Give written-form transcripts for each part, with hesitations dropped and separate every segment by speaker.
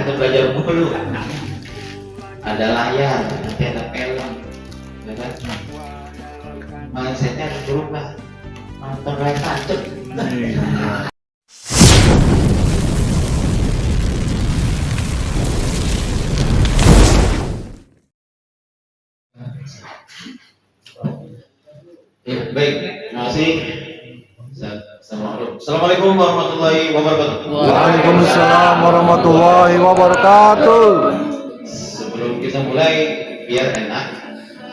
Speaker 1: kita belajar mulu. Ada layar, nanti ada film, ya kan? Mindsetnya harus berubah. Nonton layar tancap. Ya, baik, terima kasih. Assalamualaikum warahmatullahi wabarakatuh.
Speaker 2: Waalaikumsalam warahmatullahi wabarakatuh.
Speaker 1: Sebelum kita mulai, biar enak,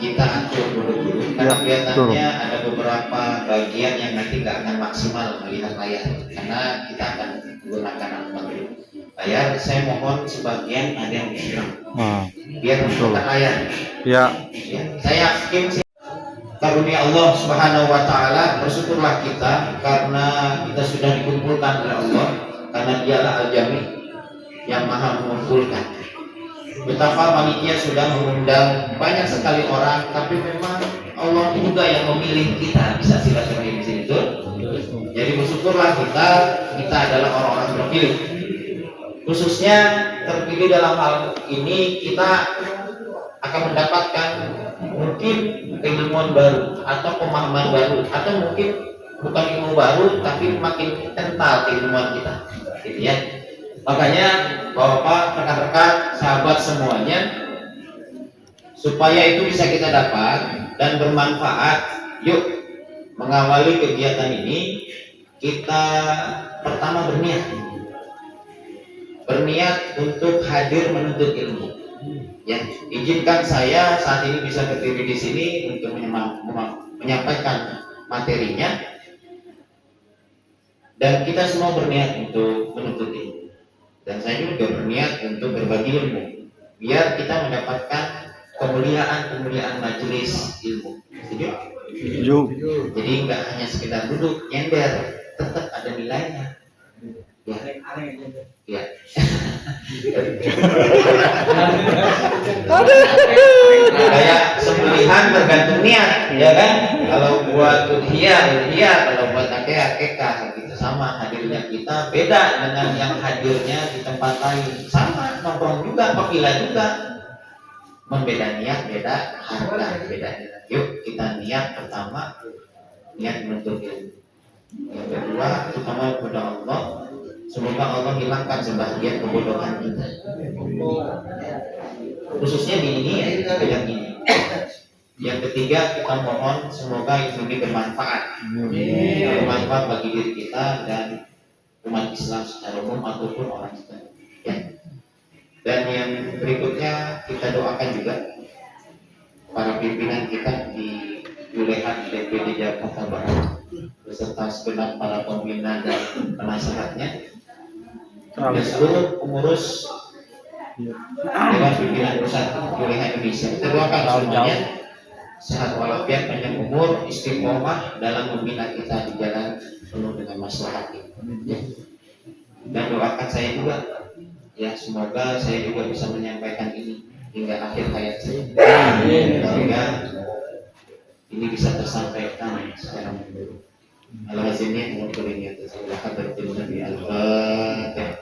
Speaker 1: kita atur dulu karena kelihatannya ada beberapa bagian yang nanti nggak akan maksimal melihat layar karena kita akan menggunakan layar. Saya mohon sebagian ada yang diserang biar menggunakan layar.
Speaker 2: Ya.
Speaker 1: Saya yakin karunia Allah Subhanahu wa taala, bersyukurlah kita karena kita sudah dikumpulkan oleh Allah, karena Dialah Al-Jami yang Maha mengumpulkan. Betapa panitia sudah mengundang banyak sekali orang, tapi memang Allah juga yang memilih kita bisa silaturahim di sini tuh. Jadi bersyukurlah kita adalah orang-orang terpilih. Khususnya terpilih dalam hal ini, kita akan mendapatkan mungkin keilmuan baru atau pemahaman baru, atau mungkin bukan ilmu baru tapi makin kental keilmuan kita, gitu ya. Makanya Bapak, rekan-rekan, sahabat semuanya, supaya itu bisa kita dapat dan bermanfaat, yuk mengawali kegiatan ini. Kita pertama berniat untuk hadir menuntut ilmu. Ya, izinkan saya saat ini bisa berdiri di sini untuk menyampaikan materinya, dan kita semua berniat untuk menuntut ilmu, dan saya juga berniat untuk berbagi ilmu biar kita mendapatkan kemuliaan majelis ilmu. Setuju? Jadi nggak hanya sekedar duduk nyender, tetap ada nilainya. Ya. Kayak sembelihan tergantung niat, ya kan? Kalau buat udhiyah, kalau buat akekah gitu. Sama hadirnya kita beda dengan yang hadirnya di tempat lain. Sama nongkrong juga, pemilah juga. Membeda niat, beda harga, beda niat. Yuk kita niat pertama, niat menuntut ilmu. Yang kedua, kita mau kepada Allah. Semoga Allah hilangkan sebagian kebodohan kita, khususnya di ini ya, yang ini. Yang ketiga, kita mohon semoga ini bermanfaat, bermanfaat bagi diri kita dan umat Islam secara umum ataupun orang Islam. Ya. Dan yang berikutnya, kita doakan juga para pimpinan kita di wilayah DPD Jakarta Barat beserta segenap para pembina dan penasehatnya, dan seluruh pengurus Dewan Pimpinan Pusat wilayah Indonesia. Kita doakan semuanya sehat walafiat, panjang umur, istiqomah dalam membina kita di jalan penuh dengan maslahat ini. Dan doakan saya juga, ya semoga saya juga bisa menyampaikan ini hingga akhir hayat saya, sehingga ini bisa tersampaikan secara menyeluruh. Al-Hazini mengumpulkan atas hadratin Nabi Al-Fatihah.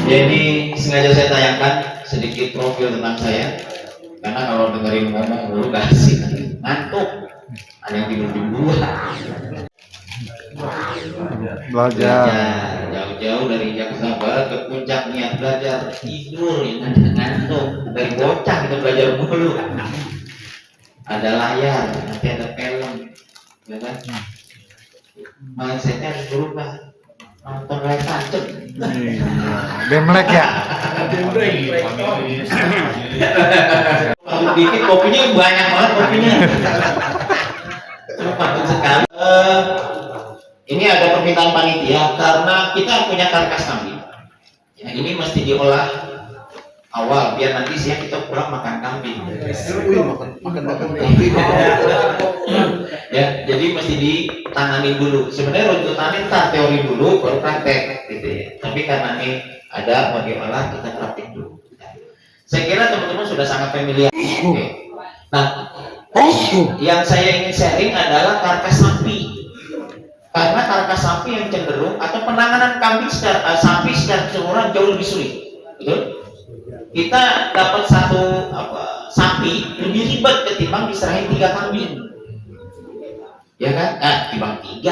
Speaker 1: Jadi sengaja saya tayangkan sedikit profil tentang saya, karena kalau dengerin ngomong dulu gak asik, ngantuk, ada yang tidur di dua.
Speaker 2: Belajar.
Speaker 1: Jauh-jauh dari Jakarta Barat ke puncak niat belajar, tidur ya, ngantuk. Dari bocah kita belajar mulu. Ada layar, nanti ada film, ya kan? Mindsetnya harus berubah. Nonton layar tancap.
Speaker 2: Demlek ya.
Speaker 1: Dikit kopinya banyak banget kopinya. Mantap sekali. Ini ada permintaan panitia karena kita punya karkas kambing. Ya, ini mesti diolah awal biar nanti siang kita pulang makan kambing.
Speaker 3: Makan kambing.
Speaker 1: Ya, jadi mesti ditangani dulu. Sebenarnya runtutannya ntar teori dulu baru praktek gitu ya. Tapi karena ini ada mau diolah kita praktek dulu. Saya kira teman-teman sudah sangat familiar. Oke. Nah, yang saya ingin sharing adalah karkas sapi. Karena karkas sapi yang cenderung atau penanganan kambing sapi secara keseluruhan jauh lebih sulit, betul? Kita dapat satu sapi lebih ribet ketimbang diserahin 3 kambing, ya kan? Timbang 3,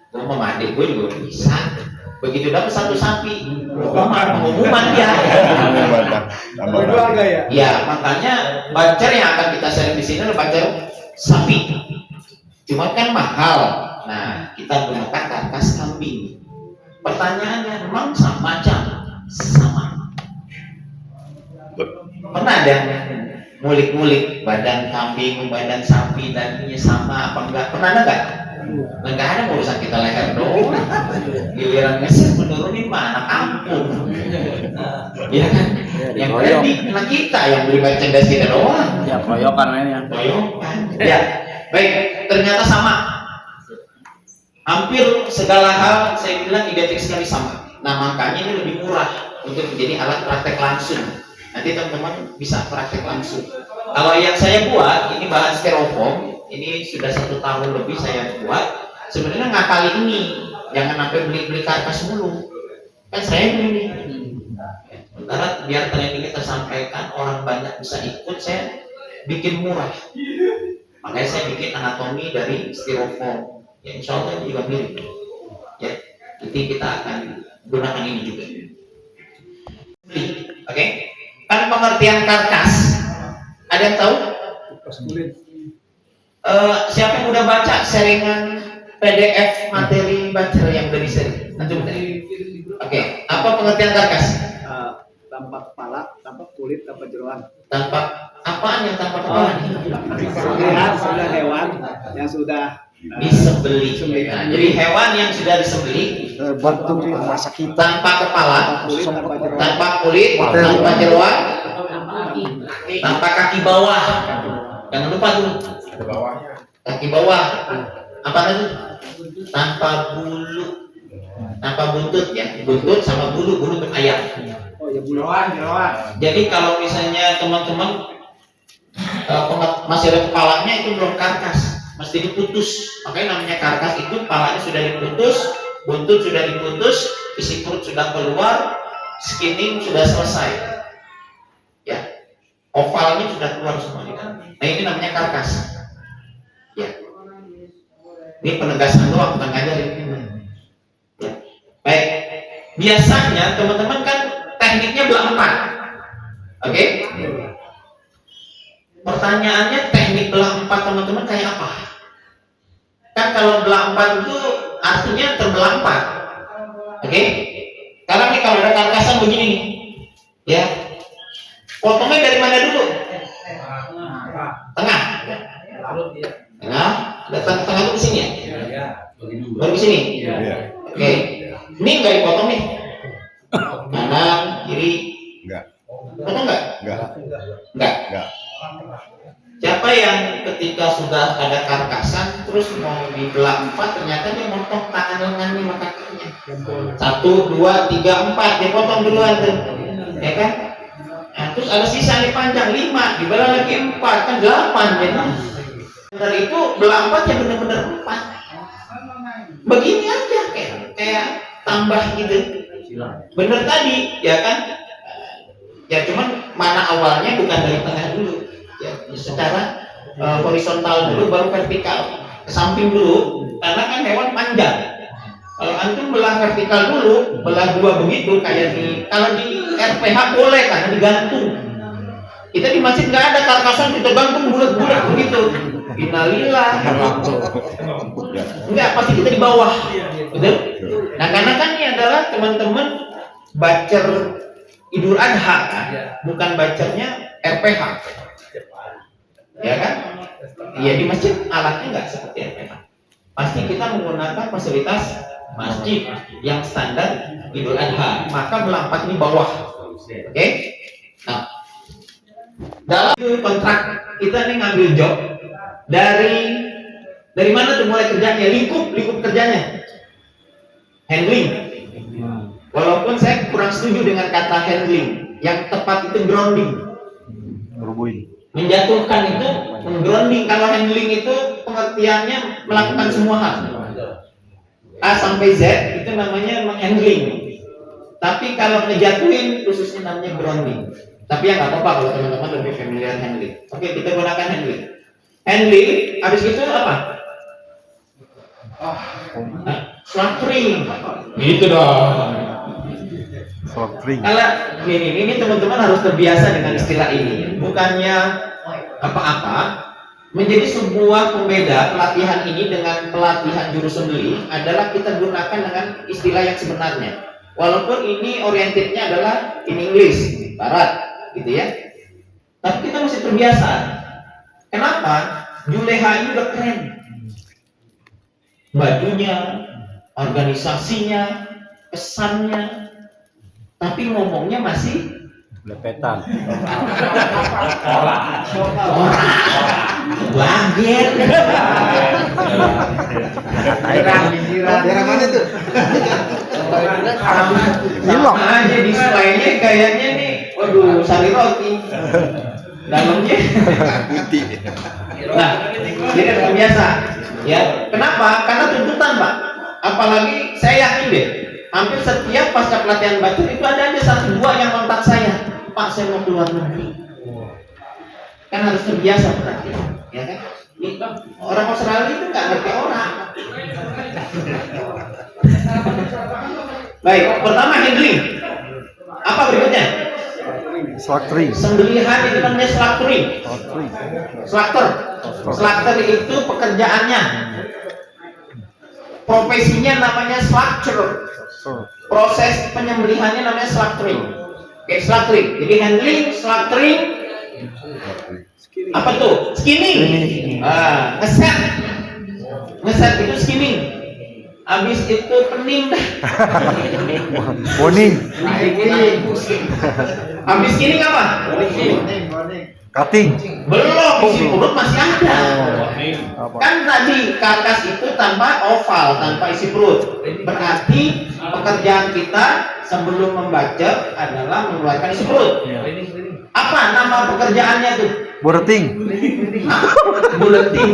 Speaker 1: gue sama adik gue juga bisa. Begitu dapat satu sapi, pengumuman dia. Ya, makanya bancer yang akan kita sharing di sini adalah bancer sapi. Cuma kan mahal. Nah, kita gunakan karkas kambing. Pertanyaannya, memang sama macam? Sama. Pernah ada ngulik-ngulik badan kambing, badan sapi, dagingnya sama apa enggak? Pernah ada enggak? Enggak ada, urusan kita leher doang. Giliran ngeser menurunin mana kampung. Iya kan? Yang jadi anak kita yang beli merchandise kita doang.
Speaker 3: Ya, proyokan lainnya.
Speaker 1: Proyokan. Ya, baik. Ternyata sama. Hampir segala hal saya bilang identik sekali sama. Nah, makanya ini lebih murah untuk menjadi alat praktek langsung. Nanti teman-teman bisa praktek langsung. Kalau yang saya buat ini bahan styrofoam, ini sudah 1 tahun lebih saya buat. Sebenarnya ngakali ini, jangan sampai beli-beli karkas mulu. Kan saya beli. Sementara biar training kita sampaikan orang banyak bisa ikut, saya bikin murah. Makanya saya bikin anatomi dari styrofoam. Ya, insya Allah juga mirip. Ya, nanti kita akan gunakan ini juga. Oke? Kan pengertian karkas. Ada yang tahu? Siapa yang udah baca sharingan PDF materi baca yang udah di-share? Nanti bentar. Oke, apa pengertian karkas?
Speaker 4: Tanpa kepala, tanpa kulit, tanpa jeroan.
Speaker 1: Tanpa apaan yang tanpa kepala?
Speaker 4: Sudah hewan yang sudah
Speaker 1: disembelih. Nah, jadi hewan yang sudah disembelih
Speaker 2: Bantu masa kita.
Speaker 1: tanpa kepala,
Speaker 4: kulit, tanpa jeroan.
Speaker 1: tanpa kulit, tanpa jeroan, tanpa kaki bawah. Jangan lupa tuh kaki bawah. Apa lagi? Tanpa bulu, tanpa buntut ya, buntut sama bulu ayam.
Speaker 4: Oh ya, jeroan.
Speaker 1: Jadi kalau misalnya teman-teman masih ada kepalanya itu belum karkas, mesti diputus. Makanya namanya karkas itu kepalanya sudah diputus, buntut sudah diputus, isi perut sudah keluar, skinning sudah selesai. Ya, ovalnya sudah keluar semuanya. Nah ini namanya karkas. Ya, ini penegasan doang, bukan ngajarin. Ya, baik. Biasanya teman-teman kan tekniknya belah 4. Oke? Pertanyaannya teknik belah 4 teman-teman kayak apa? Kan kalau belah 4 itu artinya terbelah 4. Oke? Sekarang nih kalau ada karkasan begini nih. Ya. Potongnya dari mana dulu? Tengah. Tengah. Ada tengah itu di sini ya? Baru di sini. Oke. Ini enggak dipotong nih. Kanan, kiri. Potong enggak? Enggak. Siapa yang ketika sudah ada karkasan terus mau dibelah 4 ternyata dia motong tangan lengannya sama kakinya. 1, 2, 3, 4 dia potong duluan tuh. Ya kan? Nah, terus ada sisa nih panjang 5 dibelah lagi 4 kan 8 ya. Benar itu belah 4 ya benar-benar 4. Begini aja kayak tambah gitu. bener tadi, ya kan? Ya cuman mana awalnya bukan dari tengah dulu, ya secara horizontal dulu baru vertikal, ke samping dulu, karena kan hewan panjang. Kalau antum belah vertikal dulu, belah dua begitu kayak kalau di RPH boleh karena digantung. Kita di masjid nggak ada karkasan kita gantung bulat-bulat begitu. Innalillah. Enggak, pasti kita di bawah. Betul? Nah, karena kan ini adalah teman-teman bacer Idul Adha kan? Bukan bacernya RPH. Ya kan? Iya, di masjid alatnya nggak seperti RPH. Pasti kita menggunakan fasilitas masjid yang standar Idul Adha, maka melompat di bawah. Oke? Nah, dalam kontrak kita nih ngambil job dari mana tuh mulai kerjanya? Lingkup kerjanya handling. Walaupun saya kurang setuju dengan kata handling, yang tepat itu grounding. Menjatuhkan itu grounding. Kalau handling itu pengertiannya melakukan semua hal A sampai Z, itu namanya handling. Tapi kalau ngejatuhin khususnya namanya grounding. Tapi ya nggak apa-apa kalau teman-teman lebih familiar handling. Oke, kita gunakan handling. Handling, habis itu apa? Slaughtering. Gitu dong. Kalau ini teman-teman harus terbiasa dengan istilah ini. Bukannya apa-apa, menjadi sebuah pembeda pelatihan ini dengan pelatihan jurusan beli adalah kita gunakan dengan istilah yang sebenarnya. Walaupun ini orientednya adalah in English, barat, gitu ya. Tapi kita mesti terbiasa. Kenapa? Juleha ini udah keren. Bajunya, organisasinya, pesannya, tapi ngomongnya masih
Speaker 3: lepetan.
Speaker 1: Wagen.
Speaker 3: Daerah mana tuh?
Speaker 1: Sama aja displaynya kayaknya nih, waduh, sari roti. Dalamnya putih. Nah, jadi terbiasa. Ya, kenapa? Karena tuntutan, Pak. Apalagi saya yakin deh, hampir setiap pasca pelatihan baca itu ada aja satu dua yang kontak saya, Pak, saya mau keluar negeri. Kan harus terbiasa berarti, ya kan? Orang Australia itu nggak ngerti orang. Baik, pertama handling. Apa berikutnya?
Speaker 2: Slaughtering.
Speaker 1: Sembelihan itu namanya slaughtering. Slaughter. Slaughter itu pekerjaannya. Profesinya namanya slaughter. Proses penyembelihannya namanya slaughtering. Oke, slaughtering. Jadi handling, slaughtering. Apa tuh? Skinning. Ngeset. Ngeset itu skinning. Habis itu pening.
Speaker 2: Boning.
Speaker 1: Habis skinning apa?
Speaker 2: Cutting.
Speaker 1: Belum, isi perut masih ada. Kan tadi karkas itu tanpa oval, tanpa isi perut. Berarti pekerjaan kita sebelum membaca adalah mengeluarkan isi perut. Apa nama pekerjaannya tuh?
Speaker 2: Buleting.
Speaker 1: Buleting.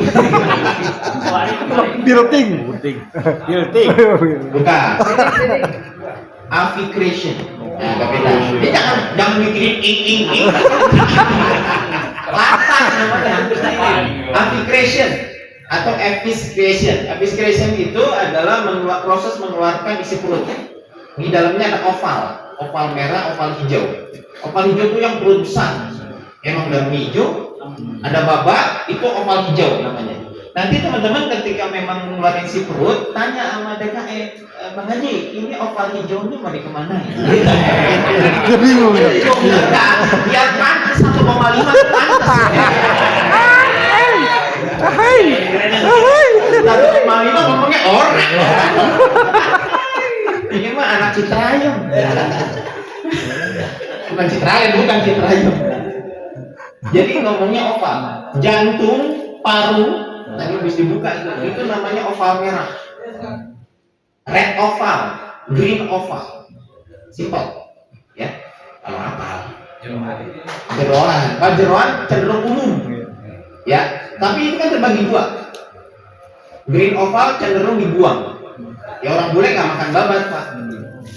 Speaker 2: Buleting.
Speaker 1: Bukan. Aficration. Nah, gak beda. Jangan mikirin ing. Latah namanya. Aficration atau evisceration. Evisceration itu adalah proses mengeluarkan isi perut. Di dalamnya ada oval merah, oval hijau. Oval hijau itu yang perut besar. Emang dari hijau, ada babak, itu oval hijau namanya. Nanti teman-teman ketika memang mengeluarkan isi perut, tanya sama DKE, Bang Haji, ini oval hijaunya mau dikemana ya?
Speaker 2: Dia bingung ya.
Speaker 1: Biar pantas 1,5 pantas. 1,5 ngomongnya orang. Ini mah anak Citrayam. Bukan Citrayam. Jadi ngomongnya oval. Jantung, paru, tadi habis dibuka itu namanya oval merah. Red oval, green oval. Simple. Ya. Kalau apa? Jeroan. Kalau jeroan cenderung umum. Ya, tapi itu kan terbagi dua. Green oval cenderung dibuang. Ya orang bule nggak makan babat Pak.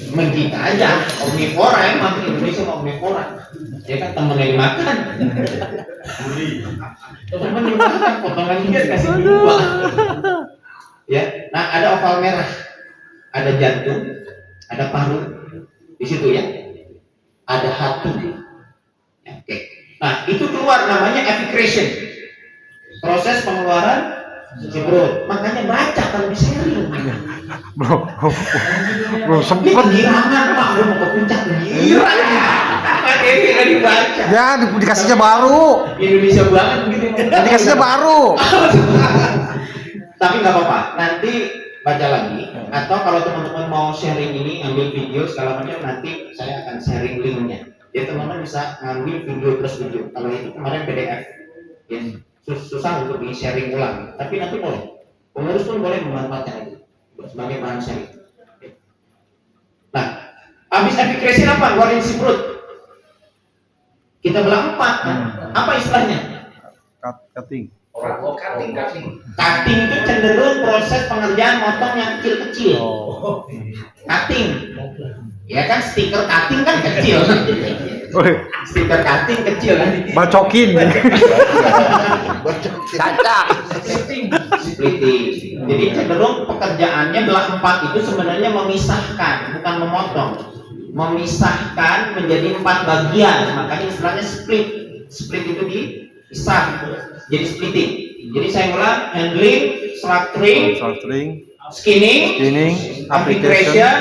Speaker 1: Kita aja omnivora emang Indonesia mau omnivora. Ya kan temennya dimakan. Temen dimakan potongan ikan kasih dua. Ya, nah ada oval merah, ada jantung, ada paru di situ ya, ada hati. Ya, oke. Nah itu keluar namanya excretion, proses pengeluaran si perut. Makanya baca kalau di sharing.
Speaker 2: Belum
Speaker 1: Ini
Speaker 2: sempet.
Speaker 1: kegirangan Pak, lu mau ke puncak girang. Makanya tidak dibaca.
Speaker 2: Ya dikasihnya baru.
Speaker 1: Indonesia banget begitu.
Speaker 2: Dikasihnya baru.
Speaker 1: Tapi nggak apa-apa, nanti baca lagi. Atau kalau teman-teman mau sharing ini, ambil video segala macam, nanti saya akan sharing linknya. Jadi teman-teman bisa ngambil video plus video. Kalau itu kemarin PDF, ya susah untuk di sharing ulang. Tapi nanti boleh, pengurus pun boleh memanfaatkan itu sebagai bahan sharing. Nah, habis excretion apa? Ngeluarin si perut. Kita belah 4 kan? Apa istilahnya?
Speaker 2: Cutting.
Speaker 1: Cutting itu cenderung proses pengerjaan motong yang kecil-kecil. Cutting, ya kan stiker cutting kan kecil. Stiker cutting kecil kan.
Speaker 2: Bacokin.
Speaker 1: Splitting. Jadi cenderung pekerjaannya belah 4 itu sebenarnya memisahkan, bukan memotong. Memisahkan menjadi 4 bagian. Makanya istilahnya split. Split itu dipisah. Jadi splitting. Jadi saya ulang, handling, structuring, skinning, application,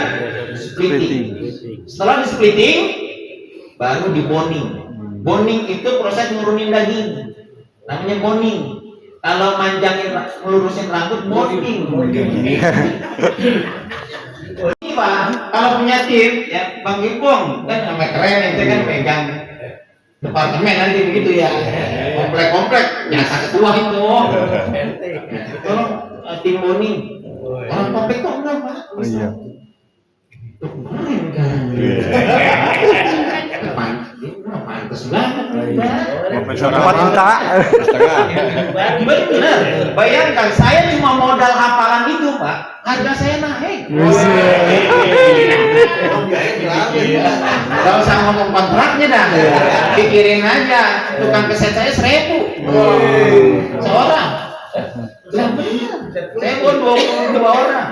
Speaker 1: splitting. Setelah di splitting, baru di boning. Boning itu proses ngurunin daging, namanya boning. Kalau manjangin, ngelurusin rambut, boning. Ini Pak, kalau punya tim, ya Bang Ipong kan namanya keren, itu kan pegang departemen nanti begitu ya, komplek nyasa ketua itu. Tolong tim boning, orang komplek kok enggak Pak?
Speaker 2: Iya.
Speaker 1: Kemarin kan, pantes banget.
Speaker 2: Profesional 4 juta.
Speaker 1: Benar, bayangkan saya cuma modal hafalan itu Pak, harga saya naik. Gak usah ngomong kontraknya dah, pikirin aja, tukang keset saya 1.000 seorang. Lah benar, saya buat 22 orang.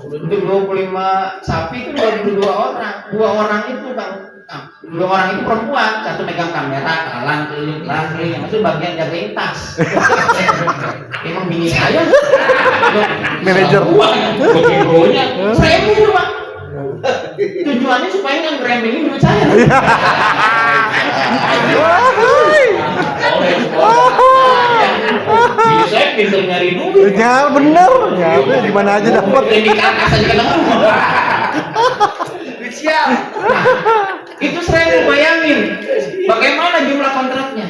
Speaker 1: Untuk 25 sapi itu 22 orang. 2 orang itu Bang, 2 orang itu perempuan, satu megang kamera, kalang keliling, yang itu bagian jagain tas. Emang bini saya
Speaker 2: Manajer.
Speaker 1: begonya 1.000 itu Pak. Tujuannya supaya nggak ngeremehin duit saya. Bini saya pintar nyari duit.
Speaker 2: Ya bener. Ya di mana aja dapat.
Speaker 1: Di atas aja ketemu. Siap. Itu saya bayangin bagaimana jumlah kontraknya.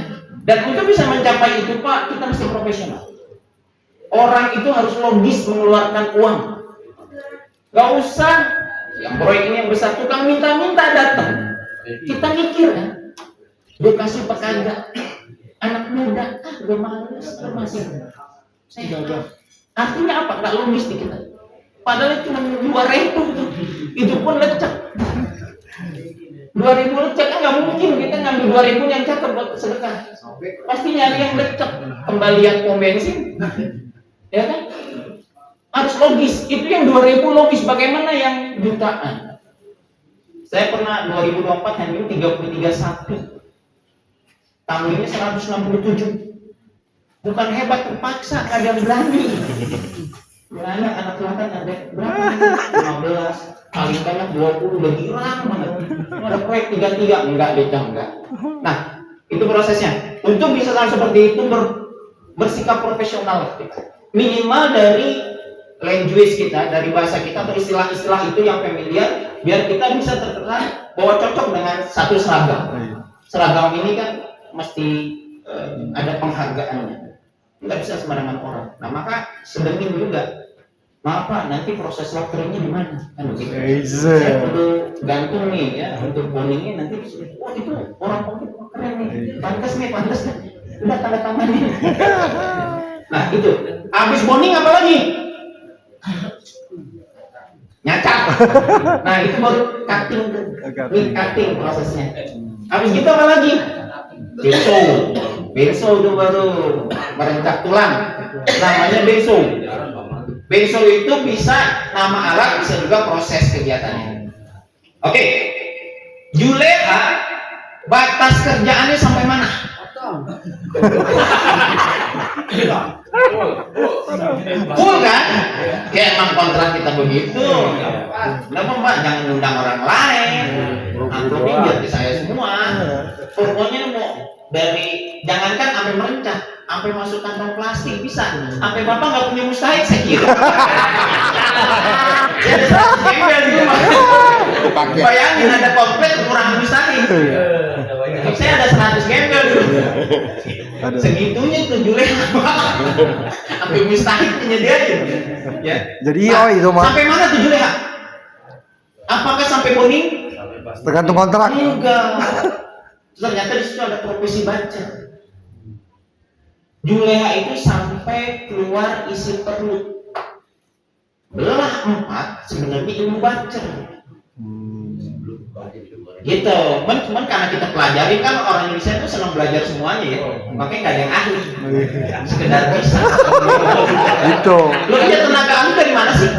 Speaker 1: Dan untuk bisa mencapai itu Pak, kita mesti profesional. Orang itu harus logis mengeluarkan uang. Gak usah yang proyek ini yang besar, tukang minta-minta datang. Kita mikir kan, dia kasih pekerja anak muda, udah males, masih. Artinya apa? Gak logis di kita. Padahal cuma 2.000 tuh, itu pun lecek. 2.000 lecek kan nggak mungkin kita ngambil 2.000 yang cakep buat sedekah. Pasti nyari yang lecek, kembalian pom bensin, ya kan? Harus logis. Itu yang 2.000 logis. Bagaimana yang jutaan? Saya pernah 2024 handling 33 sapi, tamunya 167. Bukan hebat, terpaksa, ada yang berani. Banyak anak selatan ada berapa? 15, paling banyak 20, udah girang banget. Ada proyek 33, enggak becah enggak. Nah, itu prosesnya. Untuk bisa seperti itu bersikap profesional kita. Minimal dari language kita, dari bahasa kita atau istilah-istilah itu yang familiar, biar kita bisa terkenal bahwa cocok dengan satu seragam. Seragam ini kan mesti ada penghargaannya. Nggak bisa sembarangan orang. Nah maka sedengin juga. Maaf Pak, nanti proses lokernya di mana? Kan begitu. Saya perlu gantung nih ya untuk boningnya nanti. Oh itu orang konkret keren nih, pantas nih. Udah tanda tangan nih. Nah itu. Habis boning apa lagi? nyacak. Nah itu baru cutting tuh,
Speaker 2: Cutting.
Speaker 1: cutting prosesnya. Habis gitu apa lagi? Benso, benso itu baru merencak tulang, namanya benso. Benso itu bisa nama alat, bisa juga proses kegiatannya. Oke, Juleha batas kerjaannya sampai mana? Full kan? Kayak emang kontrak kita begitu. Kenapa Mbak jangan undang orang lain? Anggapnya biar ke saya semua. Pokoknya mau dari jangankan sampai merencah, sampai masuk kantong plastik bisa. Sampai Bapak nggak punya mustahil saya kira. Ya ada 100 gembel di rumah. Bayangin ada komplit kurang mustahil. Saya ada 100 gembel dulu. Segitunya tuh Juleha sampai mustahil penyediain. Ya.
Speaker 2: Jadi itu mah
Speaker 1: Sampai mana tuh Juleha? Apakah sampai boning?
Speaker 2: tergantung kontrak.
Speaker 1: Enggak. Ternyata di situ ada profesi baca. Juleha itu sampai keluar isi perut. Belah 4 sebenarnya ilmu baca. Gitu. Cuman karena kita pelajari kan orang Indonesia itu senang belajar semuanya ya. Makanya nggak ada yang ahli. Sekedar bisa.
Speaker 2: Itu.
Speaker 1: Lu aja tenaga ahli dari mana sih?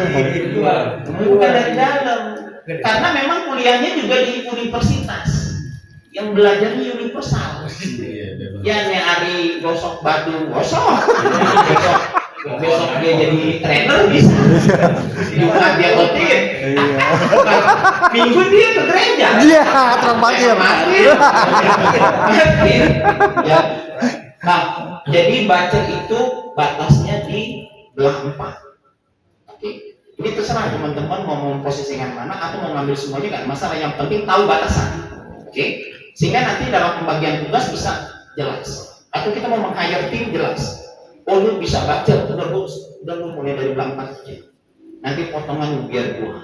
Speaker 1: Bukan dari dalam. Karena memang kuliahnya juga di universitas. Yang belajarnya universal. Ya nyari gosok batu, gosok. Besok dia jadi trainer bisa. Jumat dia khotib. Minggu dia ke gereja.
Speaker 2: Iya, terang parkir.
Speaker 1: Ya. Nah, jadi baca itu batasnya di belah 4. Oke. Ini terserah teman-teman mau memposisikan mana atau mau ngambil semuanya nggak masalah. Yang penting tahu batasan. Oke. Sehingga nanti dalam pembagian tugas bisa jelas. Atau kita mau meng-hire tim jelas. Oh lu bisa baca, udah lu mulai dari belah 4 aja. Nanti potongan biar gua.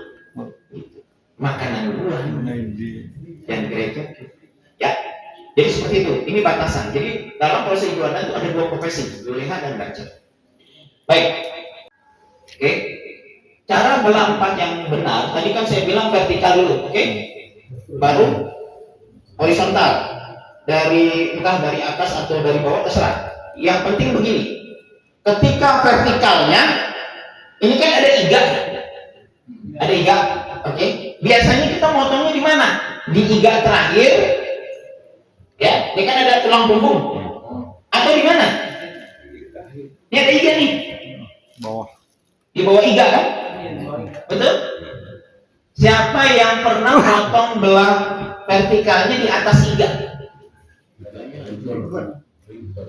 Speaker 1: Makanan gua. Dan gereja. Ya. Jadi seperti itu. Ini batasan. Jadi dalam proses jualan itu ada 2 profesi, Juleha dan baca. Baik. Oke. Cara belah 4 yang benar, tadi kan saya bilang vertikal dulu, oke? Baru horizontal. Entah dari atas atau dari bawah terserah. Yang penting begini. Ketika vertikalnya ini kan ada iga. Ada iga, oke? Biasanya kita motongnya di mana? Di iga terakhir. Ya, ini kan ada tulang punggung. Atau di mana? Ini ada iga nih.
Speaker 2: Bawah.
Speaker 1: Di bawah iga kan? Betul? Siapa yang pernah motong belah vertikalnya di atas iga?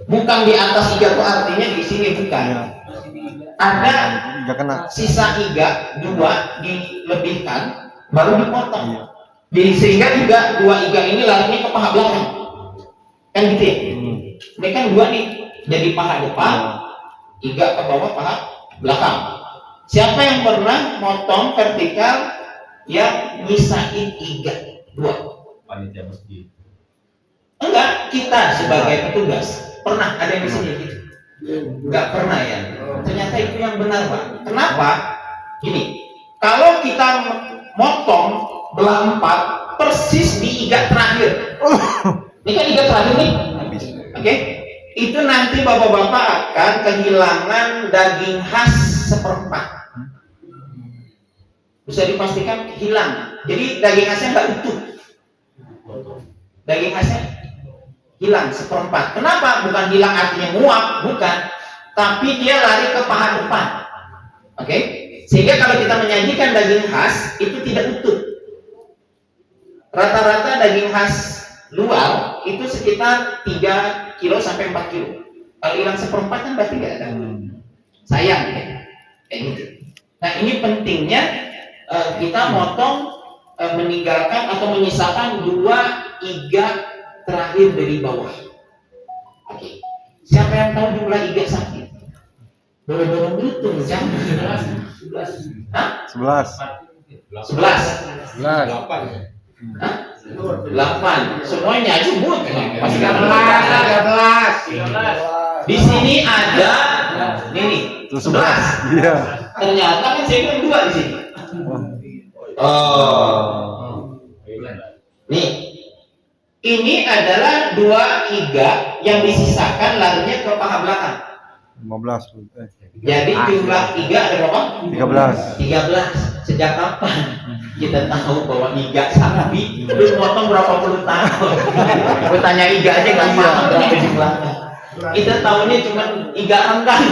Speaker 1: Bukan di atas iga itu artinya di sini bukan. Ada
Speaker 2: Enggak kena.
Speaker 1: sisa iga 2 dilebihkan baru dipotong. Jadi sehingga iga 2 iga ini larinya ke paha belakang. Kan gitu ya? Ini kan 2 nih. Jadi paha depan, iga ke bawah, paha belakang. Siapa yang pernah motong vertikal yang nyisain iga 2?
Speaker 3: Panitia masjid.
Speaker 1: Enggak, kita sebagai petugas pernah ada yang di sini gitu. Enggak pernah ya. Ternyata itu yang benar, Pak. Kenapa? Gini, kalau kita motong belah 4 persis di iga terakhir. Ini kan iga terakhir nih. Oke? Itu nanti bapak-bapak akan kehilangan daging khas 1/4. Bisa dipastikan hilang. Jadi daging khasnya nggak utuh. Daging khasnya hilang 1/4. Kenapa? Bukan hilang artinya muak, bukan. Tapi dia lari ke paha depan. Oke? Sehingga kalau kita menyajikan daging khas itu tidak utuh. Rata-rata daging khas luar itu sekitar 3 kilo sampai 4 kilo. Kalau hilang 1/4 kan berarti nggak ada. Sayang ya. Kayak gitu. Nah ini pentingnya kita motong meninggalkan atau menyisakan 2 iga terakhir dari bawah. Oke. Siapa yang tahu jumlah iga sakit? Boleh-boleh berhitung, jangan. 11. Hah?
Speaker 2: 11.
Speaker 1: 11. 8. Semuanya sebut. Masih 11. Di sini ada ini 11.
Speaker 2: Iya.
Speaker 1: Ternyata kan saya bilang 2 di sini. Oh. Nih. Ini adalah 2 iga yang disisakan larinya ke paha belakang.
Speaker 2: 15.
Speaker 1: Jadi jumlah iga ada berapa?
Speaker 2: 13.
Speaker 1: 13. Sejak kapan kita tahu bahwa iga sapi terus motong berapa puluh tahun? Gue tanya iga aja nggak paham berapa jumlahnya. Kita tahunya cuma iga renggang.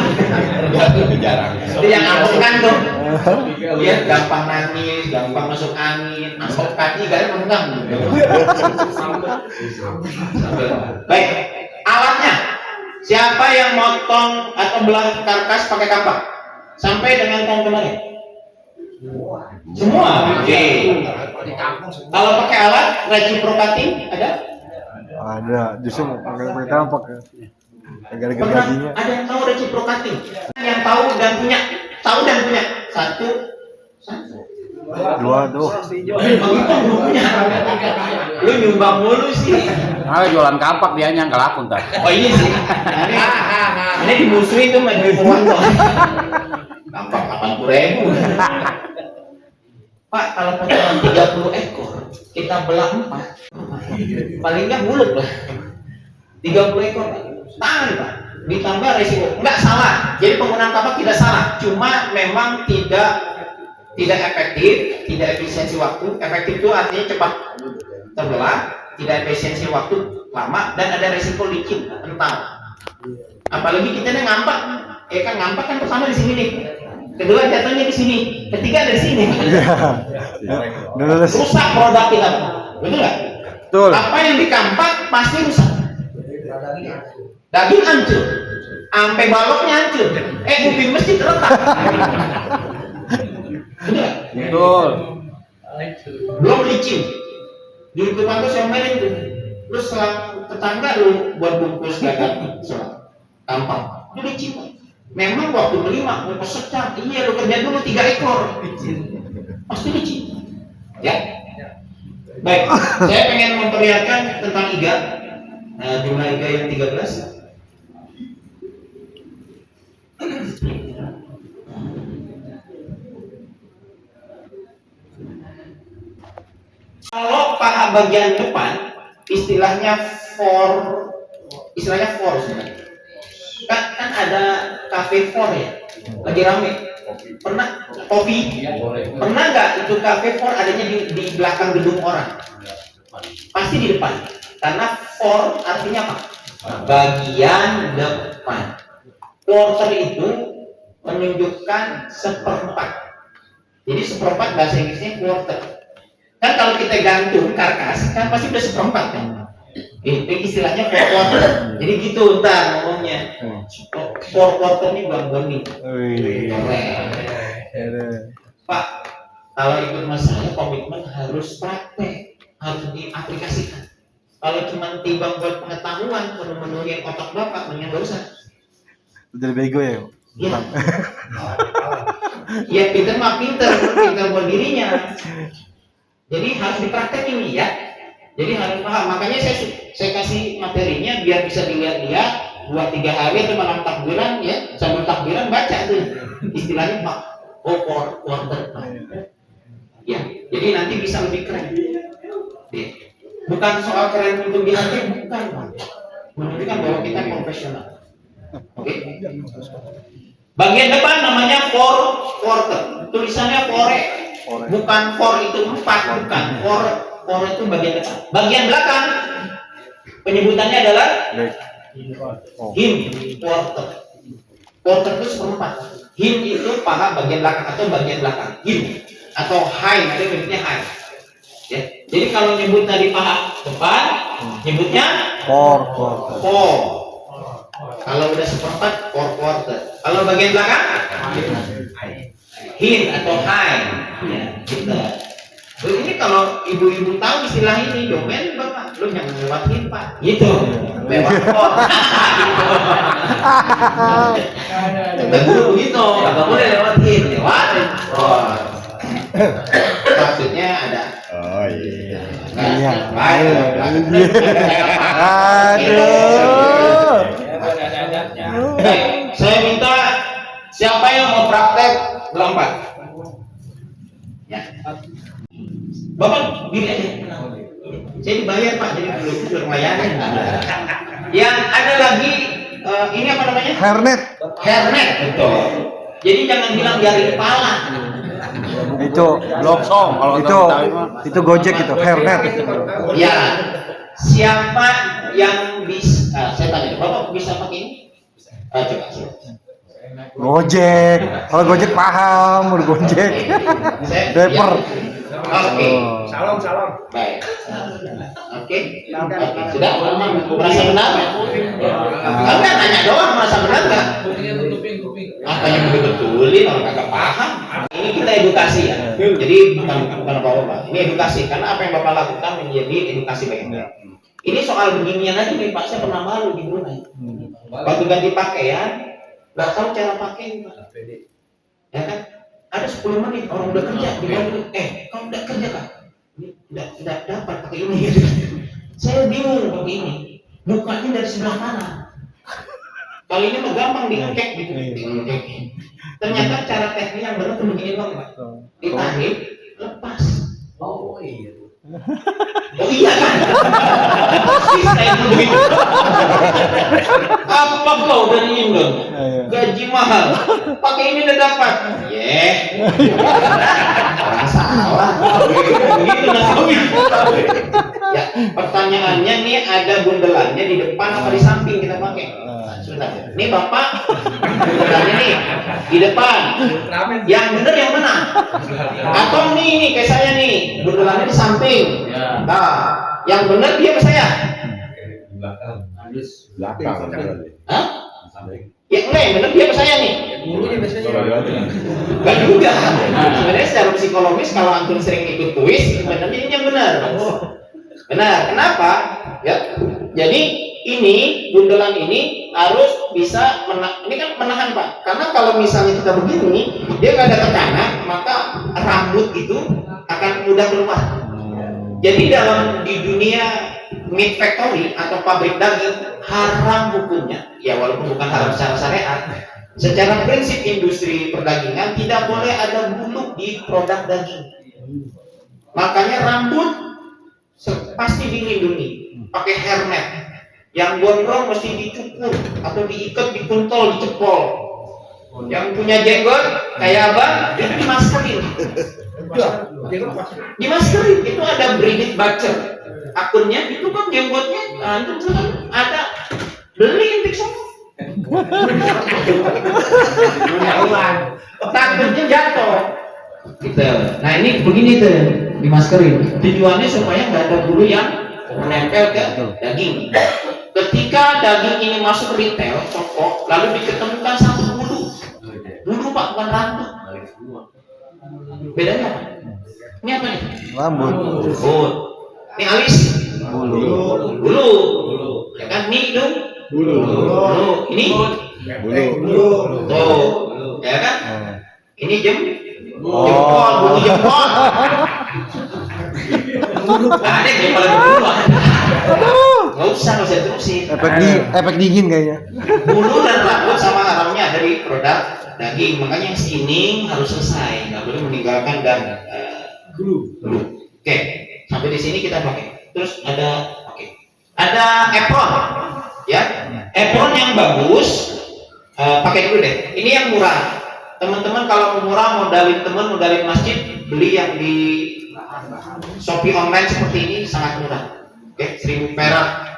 Speaker 1: Itu yang ampungan tuh. Dia gampang nangis, gampang masuk angin, masuk kaki iga renggang. Baik, alatnya. Siapa yang motong atau belah karkas pakai kapak? Sampai dengan tahun kemarin? Semua. Oke. Kalau pakai alat reciprocating ada?
Speaker 2: Ada. Justru pakai kampak. Gara-gara
Speaker 1: Pernah
Speaker 2: gajinya.
Speaker 1: ada yang tahu reciprocating? Yang tahu dan punya. Tahu dan punya. Satu.
Speaker 2: 2 tuh.
Speaker 1: Begitu punya. Lu nyumbang mulu sih.
Speaker 3: Ah, jualan kampak dia nggak laku ntar.
Speaker 1: Oh iya sih. Ini dimusuhin tuh main uang tuh. Kampak 80.000. Pak, kalau potongan 30 ekor, kita belah 4. Paling nggak bulat lah. 30 ekor, Pak. Tahan, Pak. Ditambah resiko. Nggak salah. Jadi penggunaan kapak tidak salah. Cuma memang tidak efektif, tidak efisiensi waktu. Efektif itu artinya cepat terbelah, tidak efisiensi waktu lama, dan ada resiko licin, kental. Apalagi kita nih ngampak, kan ngampak kan pertama di sini nih, kedua jatuhnya di sini, ketiga dari sini. Rusak produk kita, betul nggak?
Speaker 2: Betul.
Speaker 1: Apa yang dikampak pasti rusak. Daging hancur, sampai baloknya hancur. Ubin masjid retak.
Speaker 3: Betul.
Speaker 1: Belum licin. Di tetangga saya mainin tuh. Terus selang tetangga lu buat bungkus dagang tampang. Itu licin. Memang waktu beli mah mau secang. Iya, lu kerja dulu 3 ekor. Pasti licin. Ya. Baik, saya pengen memperlihatkan tentang iga. Jumlah iga yang 13. Kalau paha bagian depan, istilahnya for sebenarnya. Kan ada cafe for ya, lagi rame. Pernah kopi? Pernah nggak itu cafe for adanya di belakang gedung orang? Pasti di depan. Karena for artinya apa? Bagian depan. Quarter itu menunjukkan seperempat. Jadi seperempat bahasa Inggrisnya quarter. Kan kalau kita gantung karkas kan pasti udah seperempat kan. Itu istilahnya 4 quarter. Jadi gitu ntar ngomongnya. 4 quarter nih Bang Boni. Pak, kalau ikut masalah komitmen harus praktek, harus diaplikasikan. Kalau cuma timbang buat pengetahuan, memenuhi otak bapak, mendingan gak usah.
Speaker 2: Jadi bego ya.
Speaker 1: Iya. Ya pinter mah pinter buat dirinya. Jadi harus dipraktekin nih ya. Jadi harus paham. Makanya saya kasih materinya biar bisa dilihat-lihat 2-3 hari atau malam takbiran ya. Sambil takbiran baca tuh istilahnya Pak. Quarter. Ya. Jadi nanti bisa lebih keren. Ya. Bukan soal keren untuk di hati, bukan. Menunjukkan bahwa kita profesional. Oke. Bagian depan namanya quarter. Tulisannya fore. Bukan for itu 4, bukan. For itu bagian depan. Bagian belakang penyebutannya adalah him quarter. Quarter itu seperempat. Him itu paha bagian belakang atau bagian belakang. Him atau high, ada bentuknya high. Ya. Jadi kalau nyebut dari paha depan, nyebutnya
Speaker 2: Quarter.
Speaker 1: Kalau udah seperempat, quarter. Kalau bagian belakang, hin atau high. Ya, gitu. Ini kalau ibu-ibu tahu istilah ini, domain bapak, lu jangan lewat hin pak. Gitu. Lewat kor. Kata guru begitu, nggak boleh lewat hin, lewat kor. Maksudnya ada.
Speaker 2: Oh iya.
Speaker 1: Aduh. Baik, saya minta siapa yang mau praktek melompat? Ya. Bapak diri aja. Saya dibayar Pak, jadi suruh melayani. Yang ada lagi ini apa namanya?
Speaker 2: Hairnet.
Speaker 1: Hairnet, betul. Jadi jangan bilang jari kepala.
Speaker 2: Itu
Speaker 3: Loksong kalau
Speaker 2: itu itu Gojek itu hairnet.
Speaker 1: Ya, siapa yang bisa? Saya tanya, Bapak bisa pakai ini? Coba.
Speaker 2: Gojek. Kalau Gojek paham, udah Gojek. Deper.
Speaker 1: Oke.
Speaker 4: Salam.
Speaker 1: Baik. Oke. Sudah? Merasa benar? Enggak tanya doang, merasa benar nggak? Apa yang dibetulin orang kagak paham? Ini kita edukasi ya. Jadi bukan apa-apa. Ini edukasi karena apa yang Bapak lakukan menjadi edukasi bagi kita. Ini soal beginian aja nih Pak, saya pernah malu di Brunei. Waktu ganti pakaian, nggak tahu cara pakai Pak. Ya kan? Ada 10 menit orang udah kerja di mobil. Kamu udah kerja Kak? Tidak dapat pakai ini. Saya bingung pakai ini. Bukanya dari sebelah mana? Kali ini mah gampang diungkek gitu. Ternyata cara teknik yang benar tuh begini Bang Pak. Ditarik, lepas. Oh iya kan? Saya itu begitu. Apa kau udah nyinggung? Gaji mahal. Pakai ini udah dapat. Orang salah. Begitu nasawi. Ya, pertanyaannya nih ada bundelannya di depan apa di samping kita pakai? Sebentar. Nih Bapak, bundelannya nih di depan. Yang benar yang mana? Atau nih kayak saya nih, bundelannya di samping. Nah, yang benar dia ke saya.
Speaker 3: belakang.
Speaker 1: Hah? Ya enggak, yang benar dia ke saya nih. Enggak juga. Sebenarnya secara psikologis kalau antum sering ikut kuis, sebenarnya ini yang benar. Benar. Kenapa? Ya. Jadi ini bundelan ini harus bisa ini kan menahan Pak. Karena kalau misalnya kita begini, dia nggak ada tekanan, maka rambut itu akan mudah keluar. Jadi di dunia meat factory atau pabrik daging haram hukumnya. Ya walaupun bukan haram secara syariat. Secara prinsip industri perdagingan tidak boleh ada bulu di produk daging. Makanya rambut pasti dilindungi pakai hairnet. Yang gondrong mesti dicukur atau diikat, dikuntol, dicepol. Yang punya jenggot kayak abang itu dimaskerin. Dimaskerin itu ada Bridget Butcher. Akunnya itu kan jenggotnya ada beli intik semua. Takutnya jatuh. Gitu. Nah ini begini tuh dimaskerin. Tujuannya supaya nggak ada bulu yang menempel ke daging. Ketika daging ini masuk retail, toko, lalu diketemukan satu bulu Pak, bukan rambut. Bedanya apa? Ini apa nih?
Speaker 2: Rambut.
Speaker 1: Ini alis. Bulu. Ya kan? Ini hidung. Bulu. Ini
Speaker 2: Bulu.
Speaker 1: tuh, ya kan? Ini jempol, bulu jempol. Ada yang jempol bulu. Nggak usah terusin.
Speaker 2: Efek dingin kayaknya.
Speaker 1: Bulu dan rambut sama haramnya ada di produk daging, makanya yang skimming harus selesai, nggak boleh meninggalkan dan bulu. Oke, sampai di sini kita pakai. Terus ada apron, ya. Apron yang bagus, pakai dulu deh. Ini yang murah. Teman-teman kalau mau murah, modalin masjid, beli yang di Shopee online seperti ini sangat murah. Oke, 1.000 perak.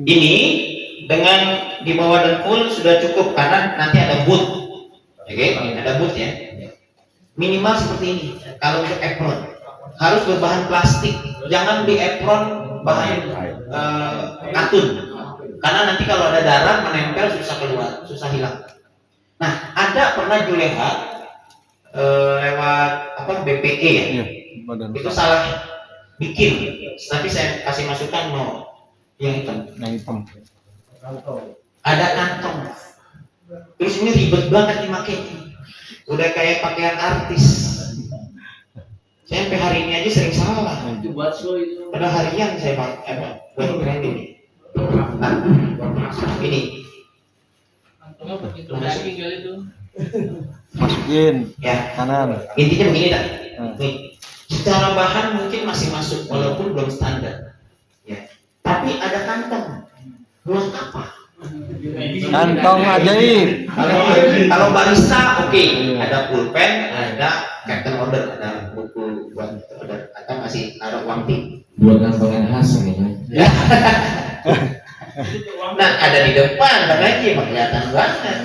Speaker 1: Ini dengan dibawa dengkul sudah cukup karena nanti ada boot. Oke, ada boot ya. Minimal seperti ini. Kalau untuk apron harus berbahan plastik. Jangan di apron bahan katun. Karena nanti kalau ada darah menempel susah keluar, susah hilang. Nah, ada pernah Juleha lewat BPE ya.
Speaker 2: Badan.
Speaker 1: Itu salah bikin. Nanti saya kasih masukan Yang hitam.
Speaker 2: Yang hitam.
Speaker 1: Ada kantong. Terus ini ribet banget dimakainya. Udah kayak pakaian artis. Saya sampai hari ini aja sering salah.
Speaker 4: Itu buat show itu.
Speaker 1: Pada harian saya pakai buat branding. Nah, ini
Speaker 4: Kantongnya begitu daging kali itu.
Speaker 2: Masukin
Speaker 1: ya.
Speaker 2: kanan.
Speaker 1: Intinya begini dah.
Speaker 2: Hmm.
Speaker 1: Nih, secara bahan mungkin masih masuk walaupun belum standar. Ya. Tapi ada kantong. Buat apa?
Speaker 2: Kantong ajaib.
Speaker 1: Kalau barista oke, ada pulpen, ada captain order, ada buku buat order atau masih taruh uang tip.
Speaker 5: Buat kantongan khas gitu.
Speaker 1: Nah ada di depan, makanya emang kelihatan banget.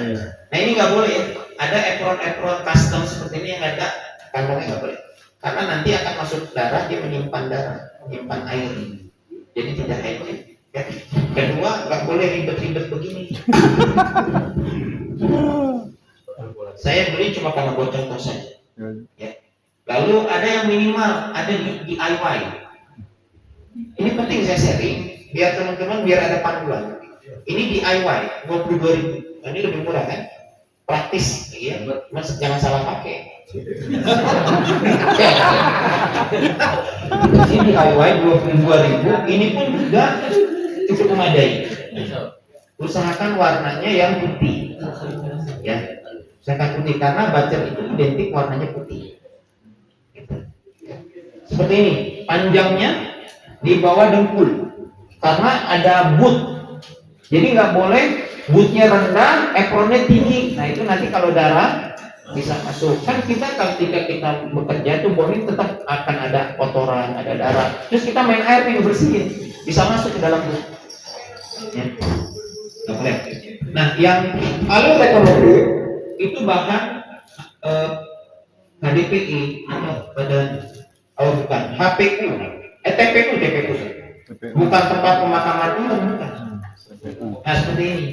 Speaker 1: Nah ini nggak boleh ya. Ada apron custom seperti ini yang ada kantongnya nggak boleh. Karena nanti akan masuk darah, dia menyimpan darah, menyimpan air. Jadi tidak hygiene. Ya. Kedua, nggak boleh ribet-ribet begini. Saya beli cuma karena buat contoh saja. Ya. Lalu ada yang minimal, ada di DIY. Ini penting saya sharing, biar teman-teman biar ada panduan. Ini DIY, 22.000. Ini lebih murah kan? Praktis, ya. Mas jangan salah pakai. Ini DIY 22.000. Ini pun juga cukup memadai. Usahakan warnanya yang putih, ya. Usahakan putih karena bacer itu identik warnanya putih. Seperti ini, panjangnya di bawah dengkul, karena ada boot. Jadi nggak boleh bootnya rendah, apronnya tinggi. Nah itu nanti kalau darah bisa masuk. Kan kita kalau ketika kita bekerja tuh body tetap akan ada kotoran, ada darah. Terus kita main air nih bersihin, bisa masuk ke dalam boot. Ya. Nggak boleh. Nah yang paling rekomendasi itu bahkan HDPI atau badan bukan HPU, TPU, bukan tempat pemakaman umum, bukan. Nah seperti ini,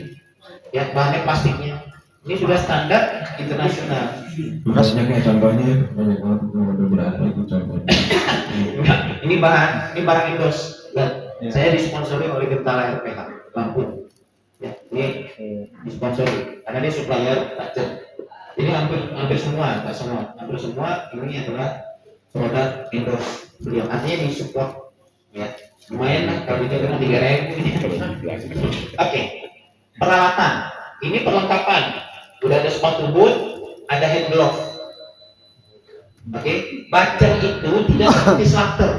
Speaker 1: ya bahannya plastiknya. Ini sudah standar internasional.
Speaker 5: Bekasnya kayak contohnya banyak banget itu beberapa itu contohnya.
Speaker 1: Enggak, ini barang endorse. Saya disponsori oleh Gentala RPH Lampung. Ya, ini disponsori karena dia supplier budget. Ini hampir semua, tak semua, hampir semua ini adalah produk endorse beliau. Artinya di support, ya lumayan lah kalau itu cuma 3.000. Oke, peralatan. Ini perlengkapan. Udah ada sepatu boot, ada hand glove. Oke, bacer itu tidak seperti slaughter.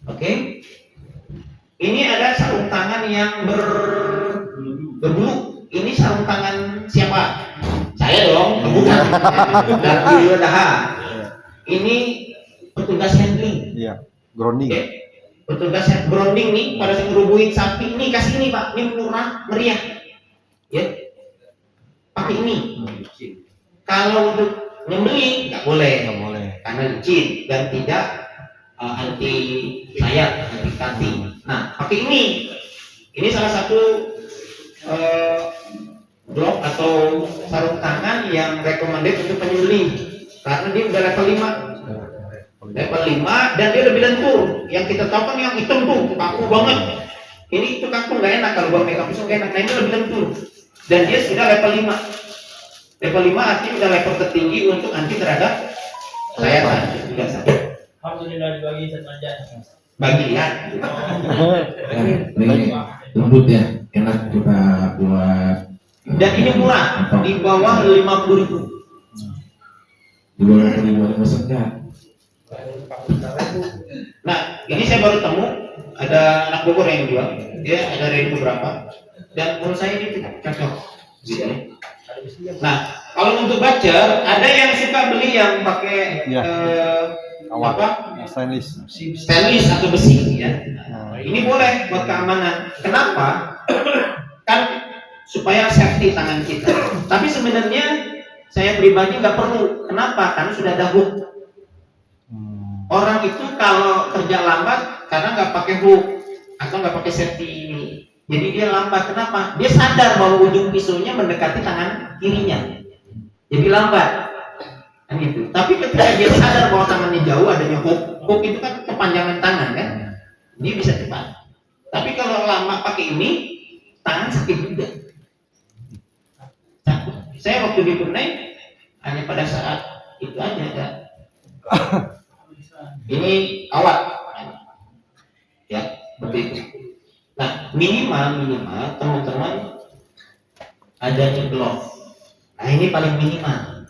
Speaker 1: Oke, ini ada sarung tangan yang berbulu. Ini sarung tangan siapa? Saya dong, bukan. Dari Yodaha. Ini petugas handling.
Speaker 2: Iya, grounding.
Speaker 1: Oke. Petugas grounding nih pada saat ngerubuhin sapi ini kasih ini Pak, ini murah meriah. Ya. Pakai ini. Kalau untuk nyembeli nggak boleh.
Speaker 2: Nggak boleh.
Speaker 1: Karena licin dan tidak anti layar, anti cutting. Nah, pakai ini. Ini salah satu glove atau sarung tangan yang recommended untuk penyembelih karena dia udah level 5. Level 5 dan dia lebih lentur. Yang kita tahu kan yang hitam tuh kaku banget. Ini itu kaku nggak enak kalau buat makeup pisau nggak enak. Nah ini lebih lentur dan dia sudah level 5. Level 5 artinya udah level tertinggi untuk anti terhadap sayatan. Tidak sakit.
Speaker 4: Alhamdulillah dibagi saja.
Speaker 1: Bagi ya.
Speaker 5: Ini lembut ya, enak kita buat.
Speaker 1: Dan ini murah, di bawah 50.000.
Speaker 5: Di bawah 50.000 maksudnya.
Speaker 1: Nah, ini saya baru temu ada anak Bogor yang jual. Dia ada dari beberapa. Dan menurut saya ini cocok. Gitu. Nah, kalau untuk bacer, ada yang suka beli yang pakai
Speaker 2: Ya. Awat.
Speaker 1: apa?
Speaker 2: Stainless.
Speaker 1: Stainless atau besi ya. Ini boleh buat keamanan. Kenapa? Kan supaya safety tangan kita. Tapi sebenarnya saya pribadi nggak perlu. Kenapa? Karena sudah ada hook. Orang itu kalau kerja lambat karena nggak pakai hook atau nggak pakai safety ini. Jadi dia lambat. Kenapa? Dia sadar bahwa ujung pisaunya mendekati tangan kirinya. Jadi lambat. Kan gitu. Tapi ketika dia sadar bahwa tangannya jauh adanya hook itu kan kepanjangan tangan kan. Dia bisa cepat. Tapi kalau kalau lama pakai ini, tangan sakit juga. Takut. Saya waktu di Brunei hanya pada saat itu aja ya. Ini awat, ya, seperti itu. Nah, minimal teman-teman adanya glove. Nah, ini paling minimal.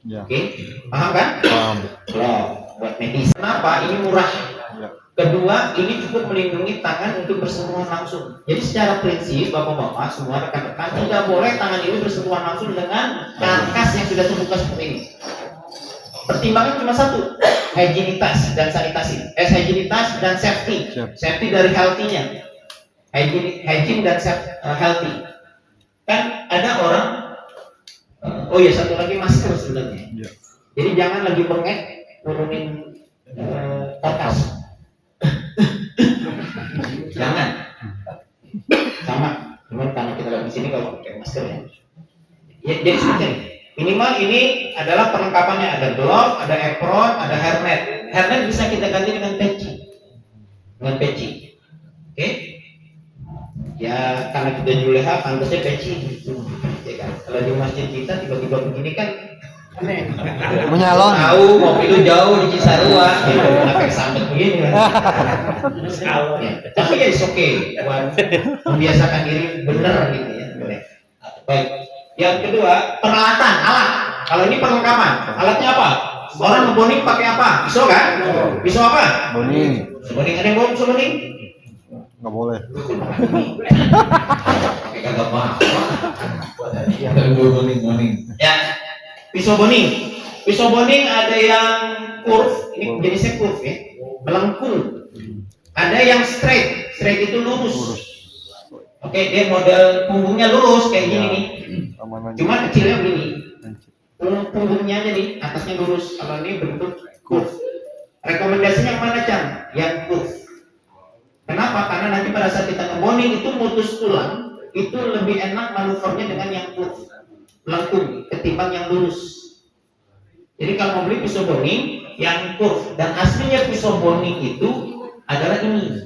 Speaker 2: Ya.
Speaker 1: Oke, paham kan?
Speaker 2: Paham.
Speaker 1: Glove buat medis. Kenapa? Ini murah.
Speaker 2: Ya.
Speaker 1: Kedua, ini cukup melindungi tangan untuk bersentuhan langsung. Jadi secara prinsip, bapak-bapak, semua rekan-rekan tidak boleh tangan ini bersentuhan langsung dengan karkas yang sudah terbuka seperti ini. Pertimbangan cuma satu, higienitas dan sanitasi. Higienitas dan safety.
Speaker 2: Siap.
Speaker 1: Safety dari healthy-nya. Hygiene dan healthy. Kan ada orang, oh ya satu lagi masker sebenarnya.
Speaker 2: Ya.
Speaker 1: Jadi jangan lagi bengek nurunin karkas. Jangan. Sama. Cuman karena kita lagi di sini kalau pakai masker ya. Jadi seperti ini. Minimal ini adalah perlengkapannya, ada glove, ada apron, ada hairnet. Hairnet bisa kita ganti dengan peci. Dengan peci. Oke? Ya karena kita juleha pantasnya peci. Ya kan? Kalau di masjid kita tiba-tiba begini kan aneh.
Speaker 2: Menyalon.
Speaker 1: Tahu mobil itu jauh di Cisarua, gitu. Pakai sambet begini kan. Ya, tapi ya it's okay buat membiasakan diri bener gitu ya. Boleh. Baik. Yang kedua, peralatan, alat. Kalau ini perlengkapan, alatnya apa? Orang ngeboning pakai apa? Pisau kan? Pisau apa?
Speaker 2: Boning.
Speaker 1: Boning, ada yang bawa pisau boning?
Speaker 2: Nggak boleh.
Speaker 1: Pakai kagak apa?
Speaker 5: Morning.
Speaker 1: Ya, pisau boning. Pisau boning ada yang curve, ini jenisnya curve ya, melengkung. Ada yang straight, straight itu lurus. Oke, dia model punggungnya lurus kayak gini nih.
Speaker 2: Aman aja.
Speaker 1: Cuma kecilnya begini. Punggungnya aja nih, atasnya lurus. Kalau ini bentuk curve. Rekomendasinya yang mana, Cang? Yang curve. Kenapa? Karena nanti pada saat kita ngeboning itu mutus tulang, itu lebih enak manuvernya dengan yang curve, melengkung ketimbang yang lurus. Jadi kalau mau beli pisau boning yang curve, dan aslinya pisau boning itu adalah ini.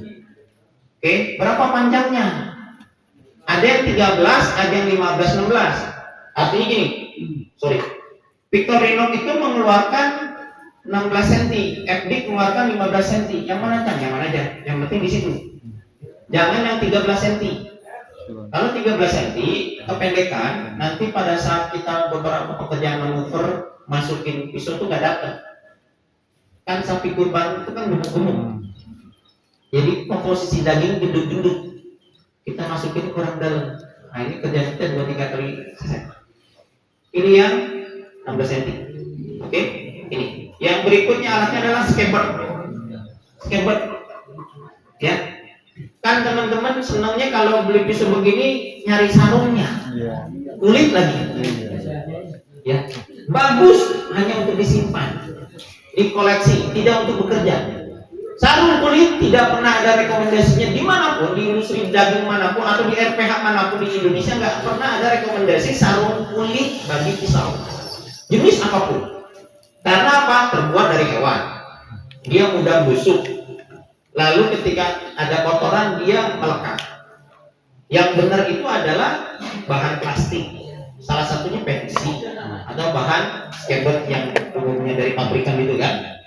Speaker 1: Oke, berapa panjangnya? Ada yang 13, ada yang 15, 16. Artinya gini, sorry. Victorinox itu mengeluarkan 16 cm, FD mengeluarkan 15 cm. Yang mana Cang? Yang mana aja? Yang penting di situ. Jangan yang 13 cm. Kalau 13 cm kependekan, nanti pada saat kita beberapa pekerjaan manuver masukin pisau itu nggak dapat. Kan sapi kurban itu kan gemuk-gemuk. Jadi komposisi daging gendut-gendut. Kita masukin kurang dalam. Nah ini kerjaan kita 2-3 kali selesai. Ini yang 16 cm. Oke, ini. Yang berikutnya alatnya adalah scabbard. Scabbard. Ya. Kan teman-teman senangnya kalau beli pisau begini nyari sarungnya.
Speaker 2: Iya.
Speaker 1: Kulit lagi. Ya. Bagus hanya untuk disimpan, dikoleksi, tidak untuk bekerja. Sarung kulit tidak pernah ada rekomendasinya dimanapun, di industri daging manapun atau di RPH manapun di Indonesia nggak pernah ada rekomendasi sarung kulit bagi pisau jenis apapun. Karena apa? Terbuat dari hewan, dia mudah busuk. Lalu ketika ada kotoran dia melekat. Yang benar itu adalah bahan plastik, salah satunya PVC atau bahan scabbard yang umumnya dari pabrikan itu kan,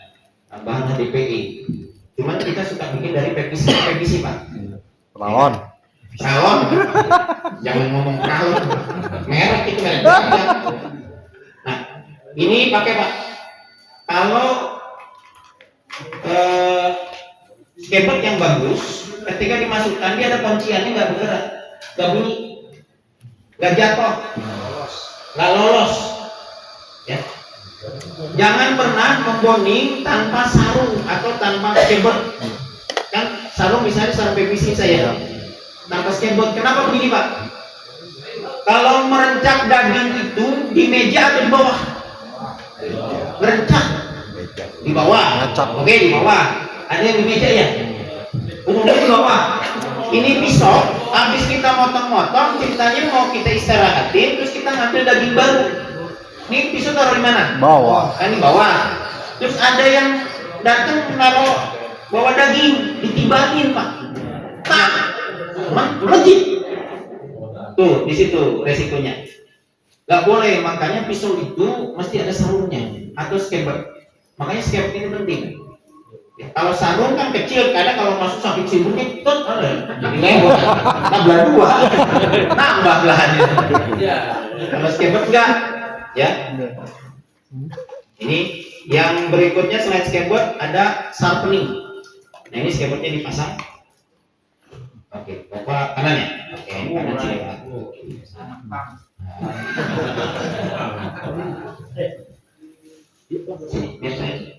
Speaker 1: bahan HDPE. Cuman kita suka bikin dari PVC Pak.
Speaker 2: Rawon.
Speaker 1: Pralon. Jangan ngomong pralon. Merek itu merek. Nah, ini pakai Pak. Kalau scabbard yang bagus, ketika dimasukkan dia ada kunciannya, nggak bergerak, nggak bunyi, nggak jatuh, nggak lolos. Ya. Jangan pernah memboning tanpa sarung atau tanpa scabbard. Kan sarung misalnya sarung PVC saya tanpa scabbard. Kenapa begini Pak? Kalau merencak daging itu di meja atau di bawah? Merencak di bawah. Oke, di bawah. Ada yang di meja ya? Umumnya di bawah. Ini pisau, habis kita motong-motong, ceritanya mau kita istirahatin, terus kita ngambil daging baru. Ini pisau taruh di mana?
Speaker 2: Bawah.
Speaker 1: Kan di bawah. Terus ada yang datang naruh bawa daging, ditibain Pak. Tak, legit. Tuh, di situ resikonya. Gak boleh, makanya pisau itu mesti ada sarungnya atau scabbard. Makanya scabbard ini penting. Ya, kalau sarung kan kecil, kadang kalau masuk sampai ciburnya, tot, jadi lewat, nambah 2, nambah belahannya. Kalau scabbard enggak, ya. Ini yang berikutnya selain scabbard ada sharpening. Nah ini scabbardnya dipasang. Oke, bapak kanan ya. Oke, kanan sini pak. Sini, biar saya.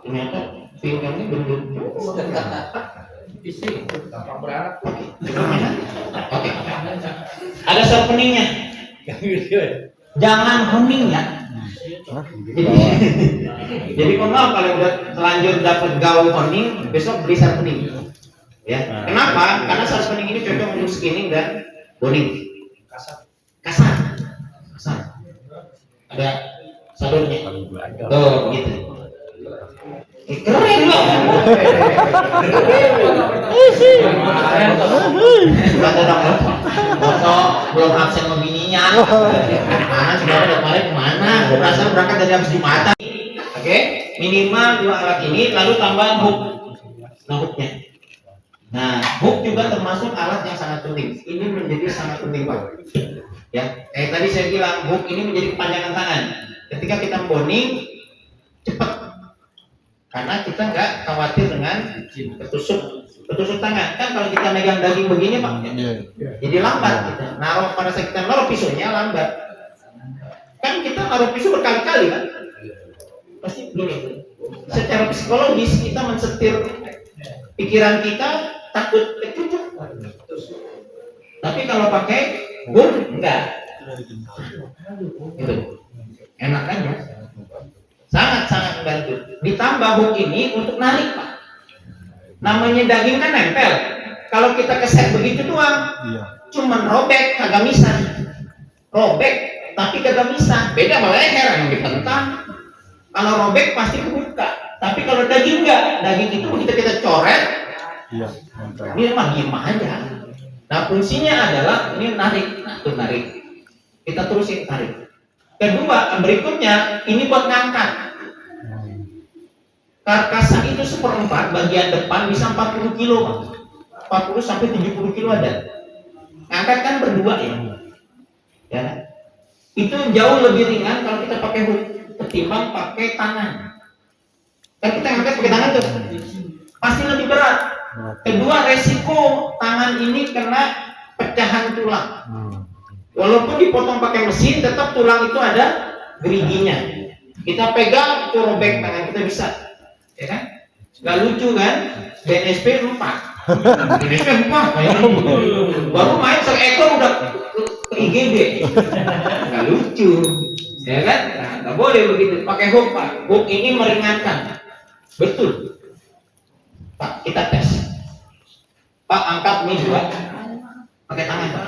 Speaker 1: Ternyata fingernya belum. Oke. Ada sharpeningnya. Jangan hening ya. Jadi maaf kalau udah terlanjur dapat gaul hening, besok beli sharpening. Ya. Kenapa? Karena sharpening ini cocok untuk skinning dan boning. Kasar. Ada salurnya. Tuh, gitu. Keren loh. Sudah ada foto belum absen sama bininya. Mana sudah ada kemarin kemana? Gue merasa berangkat dari habis Jumatan. Oke, minimal 2 alat ini, lalu tambahan hook. Nah hooknya. Nah hook juga termasuk alat yang sangat penting. Ini menjadi sangat penting pak. Ya, tadi saya bilang hook ini menjadi kepanjangan tangan. Ketika kita boning cepat. Karena kita nggak khawatir dengan ketusuk tangan. Kan kalau kita megang daging begini pak, jadi lambat kita. Naruh pada saat kita naruh pisaunya lambat. Kan kita naruh pisau berkali-kali kan? Pasti begini. Secara psikologis kita mensetir pikiran kita takut ketusuk. Tapi kalau pakai hook enggak. Gitu. Enak kan ya? Sangat membantu. Ditambah hook ini untuk narik pak. Namanya daging kan nempel. Kalau kita keset begitu doang, cuman robek kagak bisa. Robek tapi kagak bisa. Beda sama leher yang ditentang. Kalau robek pasti kebuka. Tapi kalau daging enggak. Daging itu begitu kita coret, ini mah diem aja. Nah fungsinya adalah ini narik. Nah tuh narik. Kita terusin tarik. Kedua, berikutnya ini buat ngangkat. Karkasan itu 1/4 bagian depan bisa 40 kilo pak. 40 sampai 70 kilo ada. Ngangkat kan berdua ya. Itu jauh lebih ringan kalau kita pakai hook ketimbang pakai tangan. Kan kita ngangkat pakai tangan tuh pasti lebih berat. Kedua, resiko tangan ini kena pecahan tulang. Walaupun dipotong pakai mesin, tetap tulang itu ada geriginya. Kita pegang, itu robek tangan kita bisa, ya kan? Gak lucu kan? BNSP lupa. BNSP lupa, baru main seekor udah ke IGD. Gak lucu, ya kan? Nah, gak boleh begitu. Pakai hook pak. Hook ini meringankan. Betul. Pak, kita tes. Pak, angkat nih juga. Pakai tangan pak.